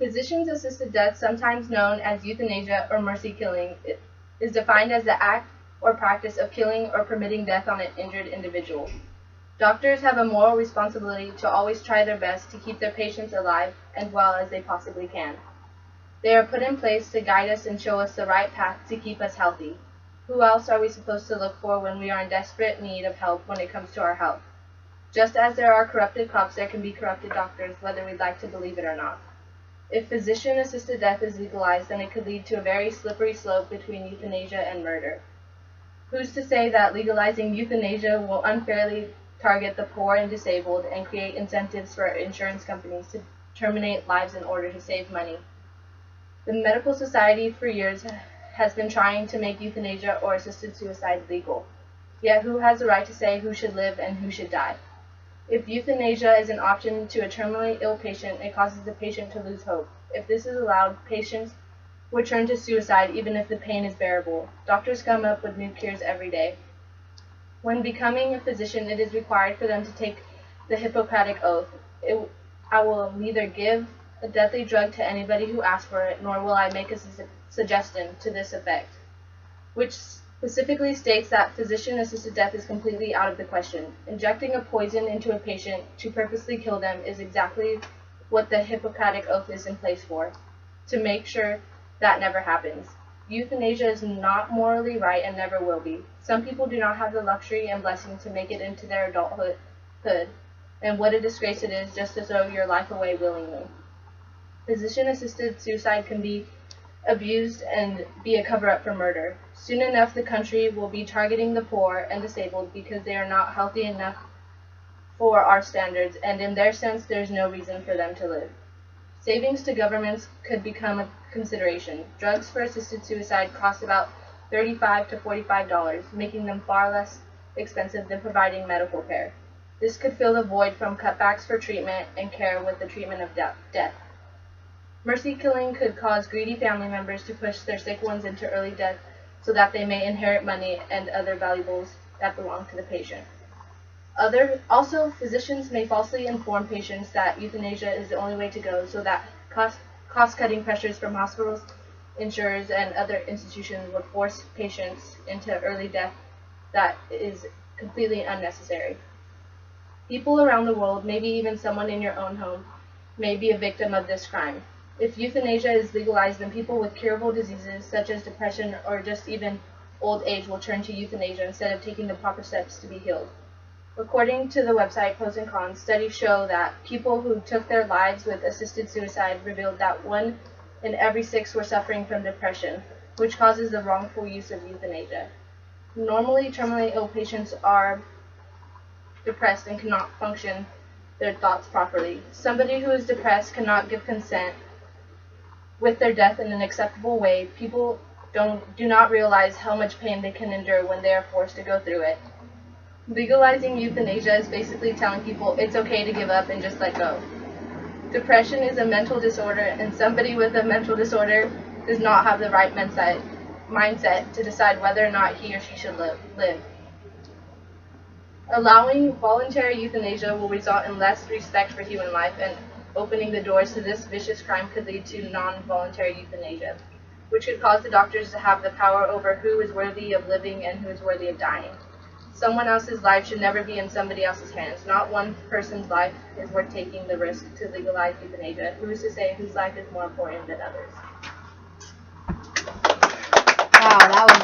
Physician-assisted death, sometimes known as euthanasia or mercy killing, is defined as the act or practice of killing or permitting death on an injured individual. Doctors have a moral responsibility to always try their best to keep their patients alive and well as they possibly can. They are put in place to guide us and show us the right path to keep us healthy. Who else are we supposed to look for when we are in desperate need of help when it comes to our health? Just as there are corrupted cops, there can be corrupted doctors, whether we'd like to believe it or not. If physician-assisted death is legalized, then it could lead to a very slippery slope between euthanasia and murder. Who's to say that legalizing euthanasia will unfairly target the poor and disabled and create incentives for insurance companies to terminate lives in order to save money? The medical society for years has been trying to make euthanasia or assisted suicide legal. Yet who has the right to say who should live and who should die? If euthanasia is an option to a terminally ill patient, it causes the patient to lose hope. If this is allowed, patients would turn to suicide even if the pain is bearable. Doctors come up with new cures every day. When becoming a physician, it is required for them to take the Hippocratic Oath. I will neither give a deadly drug to anybody who asks for it, nor will I make a suggestion to this effect, which specifically states that physician-assisted death is completely out of the question. Injecting a poison into a patient to purposely kill them is exactly what the Hippocratic Oath is in place for, to make sure that never happens. Euthanasia is not morally right and never will be. Some people do not have the luxury and blessing to make it into their adulthood, and what a disgrace it is just to throw your life away willingly. Physician-assisted suicide can be abused and be a cover-up for murder. Soon enough, the country will be targeting the poor and disabled because they are not healthy enough for our standards, and in their sense, there is no reason for them to live. Savings to governments could become a consideration. Drugs for assisted suicide cost about $35 to $45, making them far less expensive than providing medical care. This could fill the void from cutbacks for treatment and care with the treatment of death. Mercy killing could cause greedy family members to push their sick ones into early death so that they may inherit money and other valuables that belong to the patient. Also, physicians may falsely inform patients that euthanasia is the only way to go so that cost-cutting pressures from hospitals, insurers, and other institutions would force patients into early death that is completely unnecessary. People around the world, maybe even someone in your own home, may be a victim of this crime. If euthanasia is legalized, then people with curable diseases such as depression or just even old age will turn to euthanasia instead of taking the proper steps to be healed. According to the website Pros and Cons, studies show that people who took their lives with assisted suicide revealed that 1 in every 6 were suffering from depression, which causes the wrongful use of euthanasia. Normally, terminally ill patients are depressed and cannot function their thoughts properly. Somebody who is depressed cannot give consent with their death in an acceptable way. People do not realize how much pain they can endure when they are forced to go through it. Legalizing euthanasia is basically telling people it's okay to give up and just let go. Depression is a mental disorder, and somebody with a mental disorder does not have the right mindset to decide whether or not he or she should live. Allowing voluntary euthanasia will result in less respect for human life, and opening the doors to this vicious crime could lead to non-voluntary euthanasia, which could cause the doctors to have the power over who is worthy of living and who is worthy of dying. Someone else's life should never be in somebody else's hands. Not one person's life is worth taking the risk to legalize euthanasia. Who is to say whose life is more important than others? Wow, that was